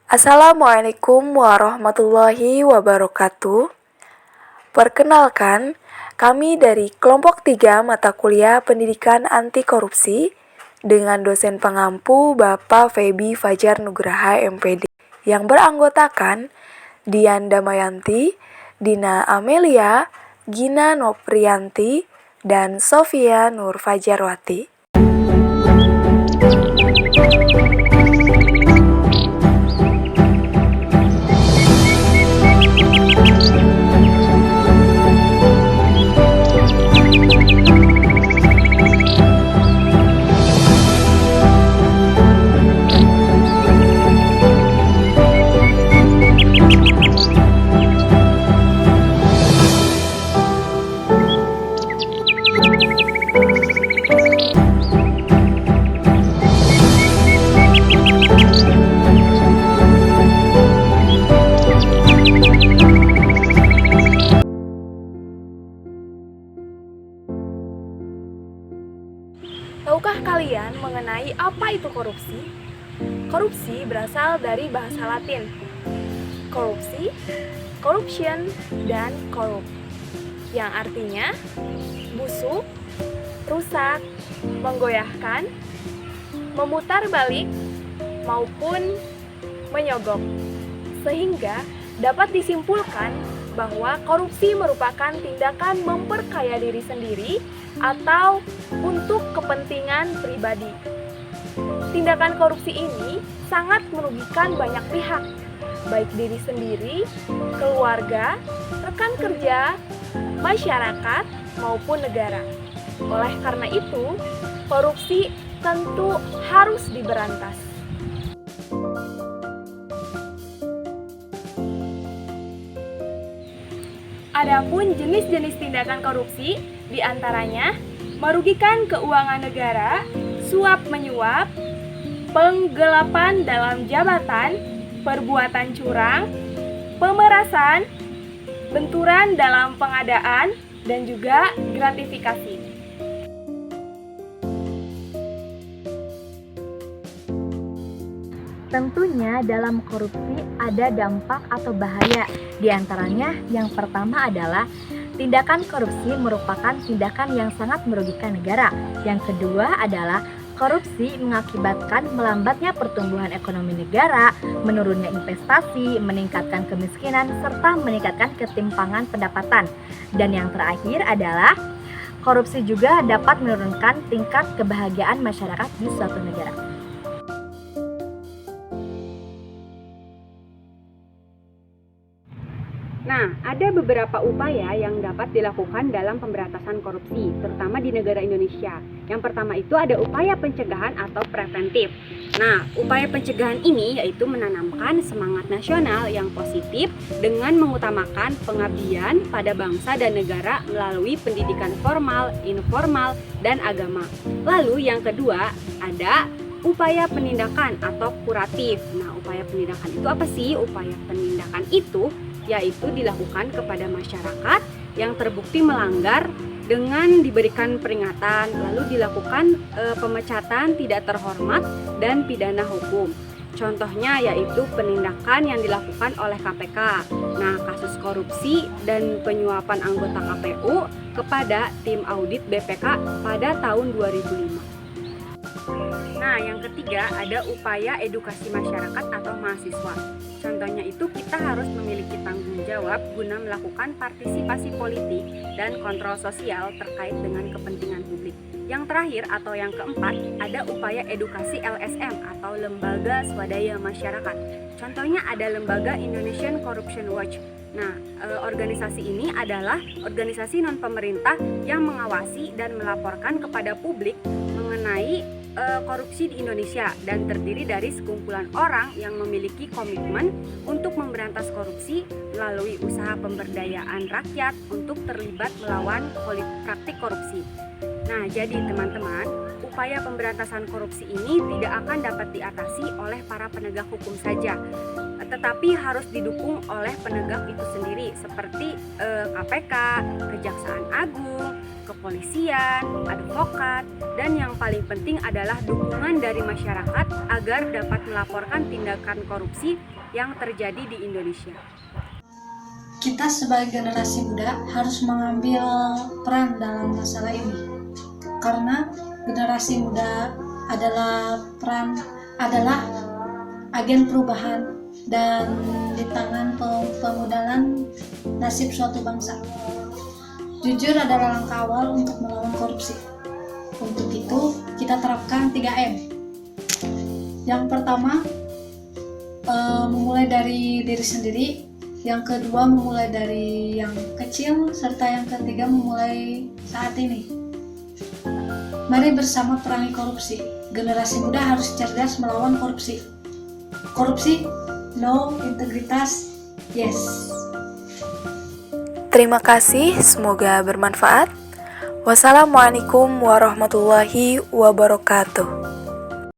Assalamualaikum warahmatullahi wabarakatuh. Perkenalkan, kami dari kelompok 3 mata kuliah Pendidikan Anti Korupsi dengan dosen pengampu Bapak Feby Fajar Nugraha MPD yang beranggotakan Dian Damayanti, Dina Amelia, Gina Noprianti, dan Sofia Nur Fajarwati. Tahukah kalian mengenai apa itu korupsi? Korupsi berasal dari bahasa Latin. Korupsi, corruption, dan korup, yang artinya busuk, rusak, menggoyahkan, memutar balik, maupun menyogok. Sehingga dapat disimpulkan bahwa korupsi merupakan tindakan memperkaya diri sendiri atau untuk kepentingan pribadi. Tindakan korupsi ini sangat merugikan banyak pihak, baik diri sendiri, keluarga, rekan kerja, masyarakat, maupun negara. Oleh karena itu, korupsi tentu harus diberantas. Adapun jenis-jenis tindakan korupsi diantaranya merugikan keuangan negara, suap-menyuap, penggelapan dalam jabatan, perbuatan curang, pemerasan, benturan dalam pengadaan, dan juga gratifikasi. Tentunya dalam korupsi ada dampak atau bahaya. Di antaranya yang pertama adalah tindakan korupsi merupakan tindakan yang sangat merugikan negara. Yang kedua adalah korupsi mengakibatkan melambatnya pertumbuhan ekonomi negara, menurunnya investasi, meningkatkan kemiskinan, serta meningkatkan ketimpangan pendapatan. Dan yang terakhir adalah korupsi juga dapat menurunkan tingkat kebahagiaan masyarakat di suatu negara. Nah, ada beberapa upaya yang dapat dilakukan dalam pemberantasan korupsi, terutama di negara Indonesia. Yang pertama itu ada upaya pencegahan atau preventif. Nah, upaya pencegahan ini yaitu menanamkan semangat nasional yang positif dengan mengutamakan pengabdian pada bangsa dan negara melalui pendidikan formal, informal, dan agama. Lalu yang kedua ada upaya penindakan atau kuratif. Nah, upaya penindakan itu apa sih? Upaya penindakan itu yaitu dilakukan kepada masyarakat yang terbukti melanggar dengan diberikan peringatan, lalu dilakukan pemecatan tidak terhormat dan pidana hukum. Contohnya yaitu penindakan yang dilakukan oleh KPK. Nah, kasus korupsi dan penyuapan anggota KPU kepada tim audit BPK pada tahun 2005. Nah, yang ketiga ada upaya edukasi masyarakat atau mahasiswa. Contohnya itu kita harus memiliki tanggung jawab guna melakukan partisipasi politik dan kontrol sosial terkait dengan kepentingan publik. Yang terakhir atau yang keempat ada upaya edukasi LSM atau Lembaga Swadaya Masyarakat. Contohnya ada Lembaga Indonesian Corruption Watch. Nah, organisasi ini adalah organisasi non-pemerintah yang mengawasi dan melaporkan kepada publik mengenai korupsi di Indonesia dan terdiri dari sekumpulan orang yang memiliki komitmen untuk memberantas korupsi melalui usaha pemberdayaan rakyat untuk terlibat melawan praktik korupsi. Nah, jadi teman-teman, upaya pemberantasan korupsi ini tidak akan dapat diatasi oleh para penegak hukum saja, tetapi harus didukung oleh penegak itu sendiri seperti KPK, Kejaksaan Agung, kepolisian, advokat, dan yang paling penting adalah dukungan dari masyarakat agar dapat melaporkan tindakan korupsi yang terjadi di Indonesia. Kita sebagai generasi muda harus mengambil peran dalam masalah ini, karena generasi muda adalah agen perubahan dan di tangan pemodalan nasib suatu bangsa. Jujur adalah langkah awal untuk melawan korupsi. Untuk itu kita terapkan 3M. Yang pertama, memulai dari diri sendiri. Yang kedua, memulai dari yang kecil, serta yang ketiga, memulai saat ini. Mari bersama perangi korupsi. Generasi muda harus cerdas melawan korupsi. Korupsi, no. Integritas, yes. Terima kasih, semoga bermanfaat. Wassalamualaikum warahmatullahi wabarakatuh.